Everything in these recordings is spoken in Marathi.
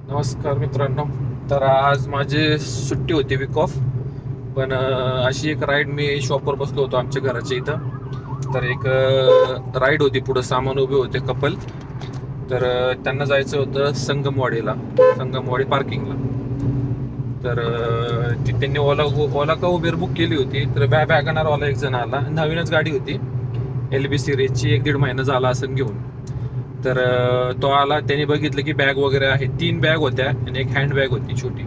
नमस्कार मित्रांनो. तर आज माझी सुट्टी होती, वीक ऑफ. पण अशी एक राईड, मी शॉपवर बसलो होतो आमच्या घराच्या इथं. तर एक राईड होती, पुढं सामान उभे होते कपल. तर त्यांना जायचं होतं संगमवाडी पार्किंगला. तर त्यांनी ओला का उबेर बुक केली होती. तर वॅगनारवाला एक जण आला, नवीनच गाडी होती, LB सिरीजची, 1-1.5 महिना झाला असं घेऊन. तर तो आला, त्याने बघितलं की बॅग वगैरे आहे. 3 बॅग होत्या आणि एक हँड बॅग होती छोटी.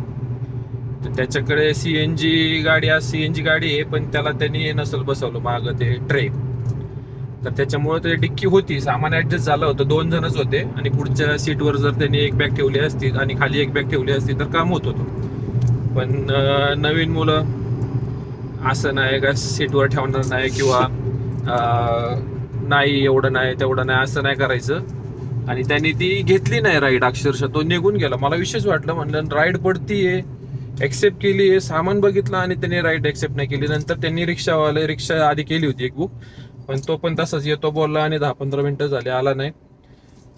तर त्याच्याकडे सीएनजी गाडी आहे, पण त्याला त्यांनी नसल बसवलं मागं ते ट्रे. तर त्याच्यामुळे ते डिक्की होती, सामान ऍडजस्ट झालं होतं. 2 जणच होते आणि पुढच्या सीटवर जर त्यांनी एक बॅग ठेवली असती आणि खाली एक बॅग ठेवली असती तर काम होत होतं. पण नवीन मुलं असं नाही का सीटवर ठेवणार नाही, किंवा नाही एवढं नाही तेवढं नाही असं नाही करायचं. आणि त्यांनी ती घेतली नाही राईड, अक्षरशः तो निघून गेला. मला विशेष वाटलं, म्हणलं राईड पडतीये, एक्सेप्ट केली आहे, सामान बघितलं आणि त्यांनी राईड एक्सेप्ट नाही केली. नंतर त्यांनी रिक्षा आधी केली होती एक बुक, पण तो पण तसाच येतो बोलला आणि 10-15 मिनिटं झाले आला नाही.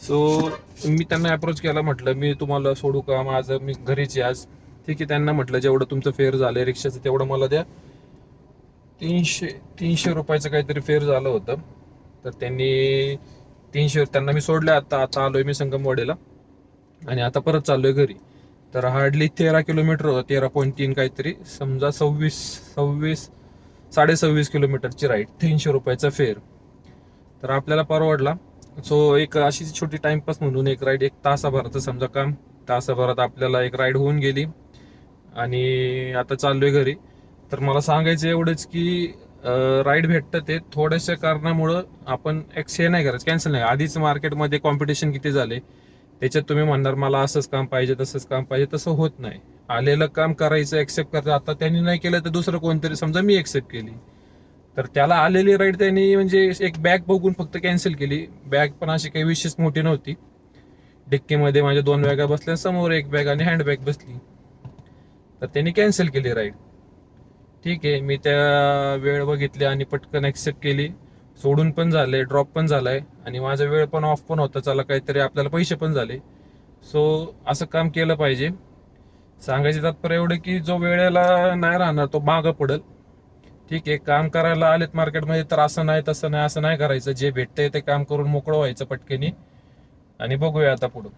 सो मी त्यांना अप्रोच केला, म्हटलं मी तुम्हाला सोडू का, माझं मी घरीच आहे आज. ठीक आहे, त्यांना म्हटलं जेवढं तुमचं फेअर झालंय रिक्षाचं तेवढं मला द्या. 300 रुपयाचं काहीतरी फेअर झालं होतं. तर त्यांनी 300 त्यांना मी सोडलं. आता आता आलोय मी संगमवाडीला आणि आता परत चाललोय घरी. तर हार्डली 13 किलोमीटर होतं, 13.3 काहीतरी, समजा 26 26.5 किलोमीटरची राईड, 300 रुपयाचा फेअर. तर आपल्याला परवडला. सो एक अशी छोटी टाइमपास म्हणून एक राईड, 1 तासाभराचं समजा काम, तासाभरात आपल्याला एक राईड होऊन गेली. आणि आता चाललोय घरी. तर मला सांगायचं एवढंच की राईड भेटतं ते थोड्याशा कारणामुळं आपण हे नाही करायचं, कॅन्सल नाही. आधीच मार्केटमध्ये कॉम्पिटिशन किती झाले, त्याच्यात तुम्ही म्हणणार मला असंच काम पाहिजे तसंच काम पाहिजे, तसं होत नाही. आलेलं काम करायचं, एक्सेप्ट करायचं. आता त्यांनी नाही केलं तर दुसरं कोणतरी, समजा मी एक्सेप्ट केली, तर त्याला आलेली राईड त्यांनी म्हणजे एक बॅग बघून फक्त कॅन्सल केली. बॅग पण अशी काही विशेष मोठी नव्हती. डिक्कीमध्ये माझ्या 2 बॅगा बसल्या, समोर एक बॅग आणि हँड बॅग बसली. तर त्यांनी कॅन्सल केली राईड. ठीक आहे, मी त्या वेळ बघितली आणि पटकन ऍक्सेप्ट केली. सोडून पण झाले, ड्रॉप पण झालाय आणि माझा वेळ पण ऑफ पण होता, चला काहीतरी आपल्याला पैसे पण झाले. सो असं काम केलं पाहिजे. सांगायचे तात्पर्य एवढं की जो वेळेला नाही राहणार तो मागं पडेल. ठीक आहे, काम करायला आलेत मार्केटमध्ये तर असं नाही तसं नाही असं नाही करायचं. जे भेटतंय ते काम करून मोकळं व्हायचं पटकनी. आणि बघूया आता पुढं.